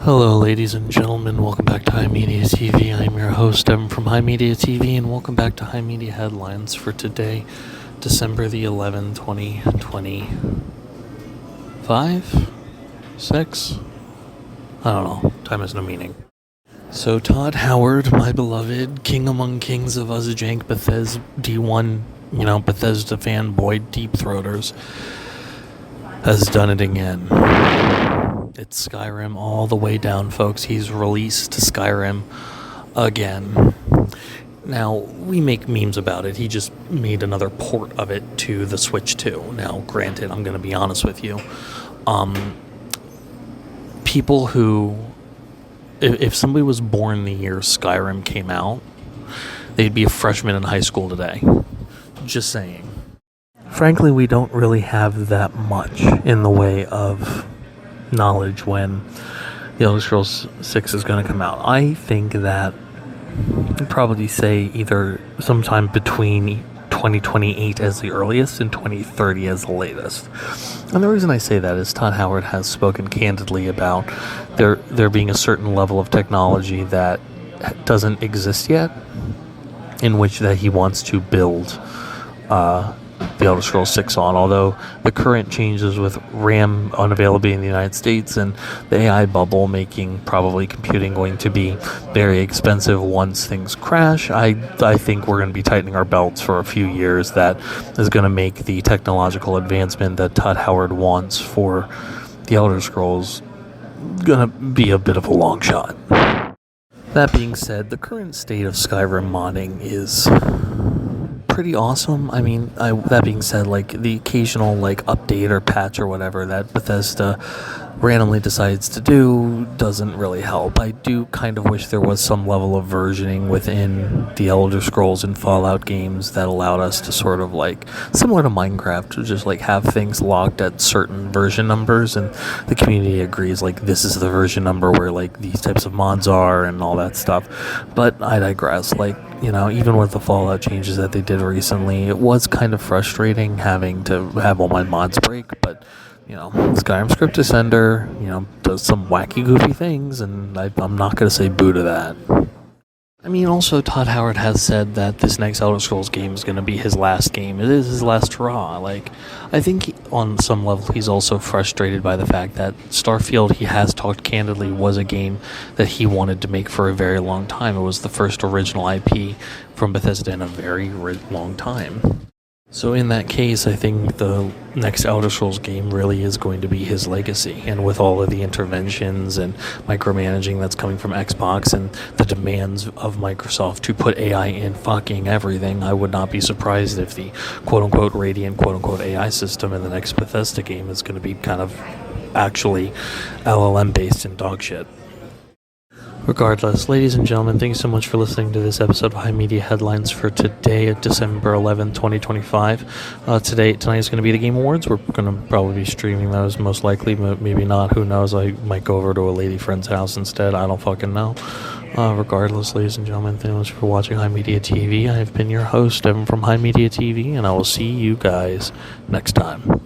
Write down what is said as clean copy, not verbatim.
Hello, ladies and gentlemen. Welcome back to HIMediaTV. I'm your host, Evan from HIMediaTV, and welcome back to HIMedia Headlines for today, December the 11th, 2025? 6? I don't know. Time has no meaning. So, Todd Howard, my beloved, king among kings of us jank Bethesda D1, Bethesda fanboy deep throaters, has done it again. It's Skyrim all the way down, folks. He's released Skyrim again. Now, we make memes about it. He just made another port of it to the Switch 2. Now, granted, I'm going to be honest with you. People who... If somebody was born the year Skyrim came out, they'd be a freshman in high school today. Just saying. Frankly, we don't really have that much in the way of knowledge when The Elder Scrolls 6 is going to come out. I think that I'd probably say either sometime between 2028 as the earliest and 2030 as the latest. And the reason I say that is Todd Howard has spoken candidly about there being a certain level of technology that doesn't exist yet, in which that he wants to build The Elder Scrolls 6 on, although the current changes with RAM unavailability in the United States and the AI bubble making probably computing going to be very expensive once things crash, I think we're going to be tightening our belts for a few years. That is going to make the technological advancement that Todd Howard wants for The Elder Scrolls going to be a bit of a long shot. That being said, the current state of Skyrim modding is pretty awesome. I mean, that being said, like the occasional update or patch or whatever that Bethesda randomly decides to do doesn't really help. I do kind of wish there was some level of versioning within the Elder Scrolls and Fallout games that allowed us to sort of similar to Minecraft, to just have things locked at certain version numbers, and the community agrees this is the version number where these types of mods are and all that stuff. But I digress. Even with the Fallout changes that they did recently, it was kind of frustrating having to have all my mods break, but Skyrim Script Descender, does some wacky, goofy things, and I'm not going to say boo to that. I mean, also, Todd Howard has said that this next Elder Scrolls game is going to be his last game. It is his last hurrah. I think on some level he's also frustrated by the fact that Starfield, he has talked candidly, was a game that he wanted to make for a very long time. It was the first original IP from Bethesda in a very long time. So in that case, I think the next Elder Scrolls game really is going to be his legacy. And with all of the interventions and micromanaging that's coming from Xbox and the demands of Microsoft to put AI in fucking everything, I would not be surprised if the quote-unquote Radiant quote-unquote AI system in the next Bethesda game is going to be kind of actually LLM-based and dog shit. Regardless, ladies and gentlemen, thanks so much for listening to this episode of HIMedia Headlines for today, December 11th, 2025. Tonight is going to be the Game Awards. We're going to probably be streaming those, most likely, but maybe not. Who knows? I might go over to a lady friend's house instead. I don't fucking know. Regardless, ladies and gentlemen, thanks so much for watching HIMediaTV. I have been your host, Evan from HIMediaTV, and I will see you guys next time.